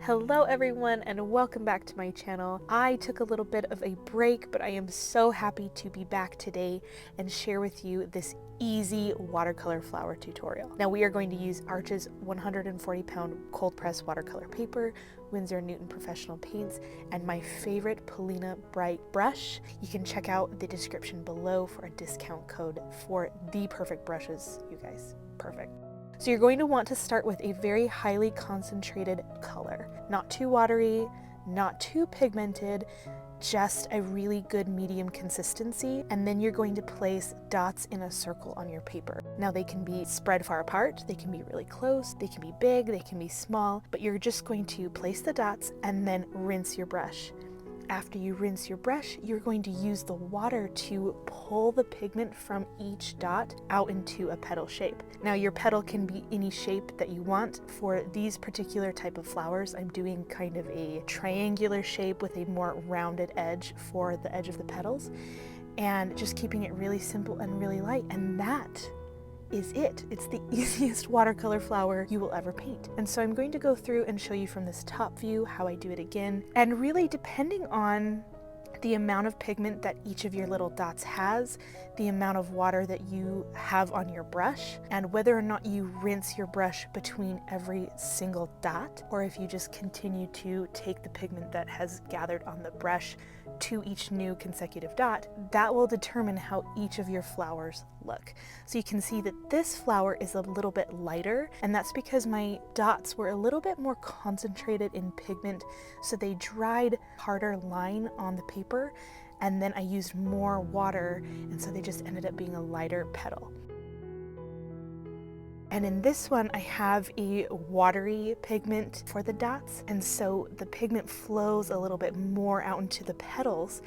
Hello everyone and welcome back to my channel. I took a little bit of a break, but I am so happy to be back today and share with you this easy watercolor flower tutorial. Now we are going to use Arch's 140-pound cold press watercolor paper, Winsor & Newton professional paints, and my favorite Polina bright brush. You can check out the description below for a discount code for the perfect brushes, you guys. Perfect. So you're going to want to start with a very highly concentrated color. Not too watery, not too pigmented, just a really good medium consistency. And then you're going to place dots in a circle on your paper. Now they can be spread far apart, they can be really close, they can be big, they can be small, but you're just going to place the dots and then rinse your brush. After you rinse your brush, you're going to use the water to pull the pigment from each dot out into a petal shape. Now your petal can be any shape that you want. For these particular type of flowers, I'm doing kind of a triangular shape with a more rounded edge for the edge of the petals, and just keeping it really simple and really light. And that is it. It's the easiest watercolor flower you will ever paint. And so I'm going to go through and show you from this top view how I do it again. And really, depending on the amount of pigment that each of your little dots has, the amount of water that you have on your brush, and whether or not you rinse your brush between every single dot, or if you just continue to take the pigment that has gathered on the brush to each new consecutive dot, that will determine how each of your flowers look. So you can see that this flower is a little bit lighter, and that's because my dots were a little bit more concentrated in pigment, so they dried harder line on the paper, and then I used more water, and so they just ended up being a lighter petal. And in this one, I have a watery pigment for the dots, and so the pigment flows a little bit more out into the petals,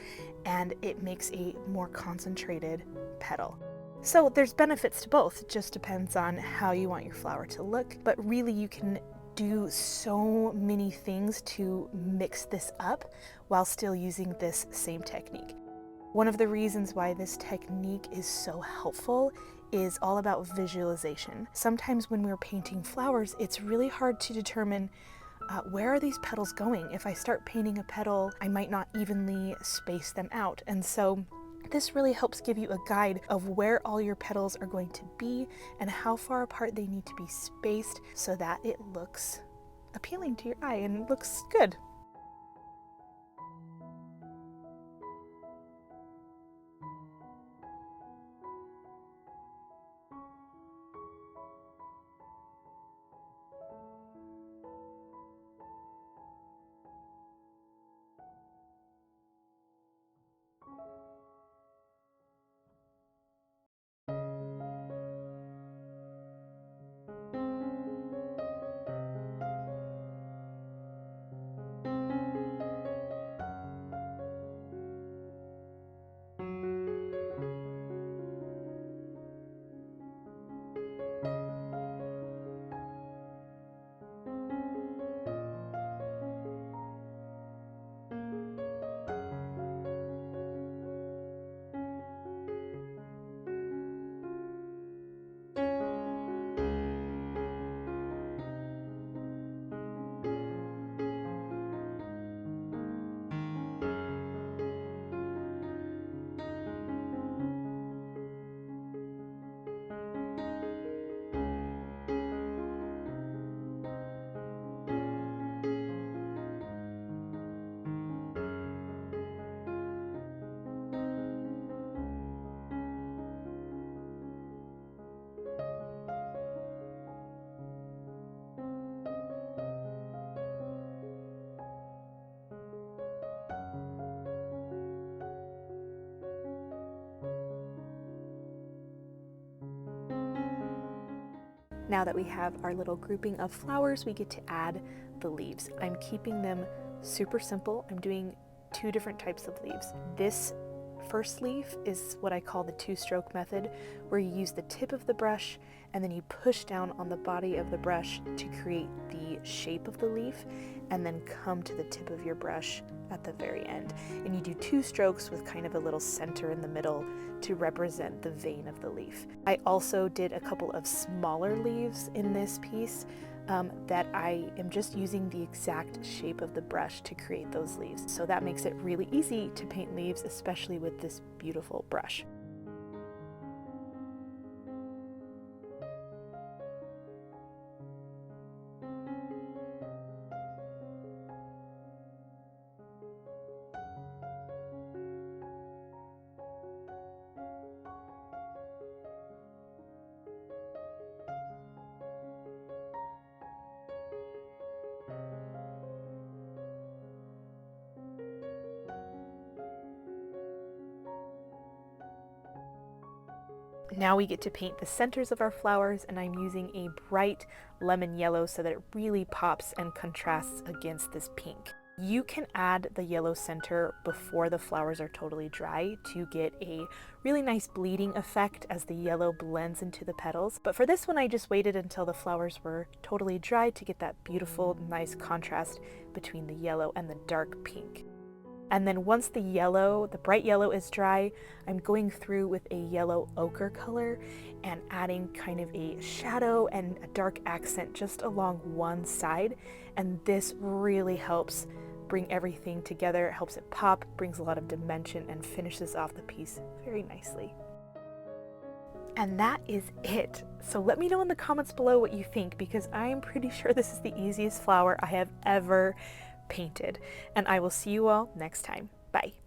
and it makes a more concentrated petal. So there's benefits to both. It just depends on how you want your flower to look, but really you can do so many things to mix this up while still using this same technique. One of the reasons why this technique is so helpful is all about visualization. Sometimes when we're painting flowers, it's really hard to determine where are these petals going. If I start painting a petal, I might not evenly space them out. And so this really helps give you a guide of where all your petals are going to be and how far apart they need to be spaced so that it looks appealing to your eye and looks good. Now that we have our little grouping of flowers, we get to add the leaves. I'm keeping them super simple. I'm doing two different types of leaves. This first leaf is what I call the two-stroke method, where you use the tip of the brush and then you push down on the body of the brush to create the shape of the leaf, and then come to the tip of your brush at the very end. And you do two strokes with kind of a little center in the middle to represent the vein of the leaf. I also did a couple of smaller leaves in this piece, that I am just using the exact shape of the brush to create those leaves. So that makes it really easy to paint leaves, especially with this beautiful brush. Now we get to paint the centers of our flowers, and I'm using a bright lemon yellow so that it really pops and contrasts against this pink. You can add the yellow center before the flowers are totally dry to get a really nice bleeding effect as the yellow blends into the petals. But for this one, I just waited until the flowers were totally dry to get that beautiful, nice contrast between the yellow and the dark pink. And then once the yellow, the bright yellow is dry, I'm going through with a yellow ochre color and adding kind of a shadow and a dark accent just along one side. And this really helps bring everything together. It helps it pop, brings a lot of dimension, and finishes off the piece very nicely. And that is it. So let me know in the comments below what you think, because I'm pretty sure this is the easiest flower I have ever painted. And I will see you all next time. Bye.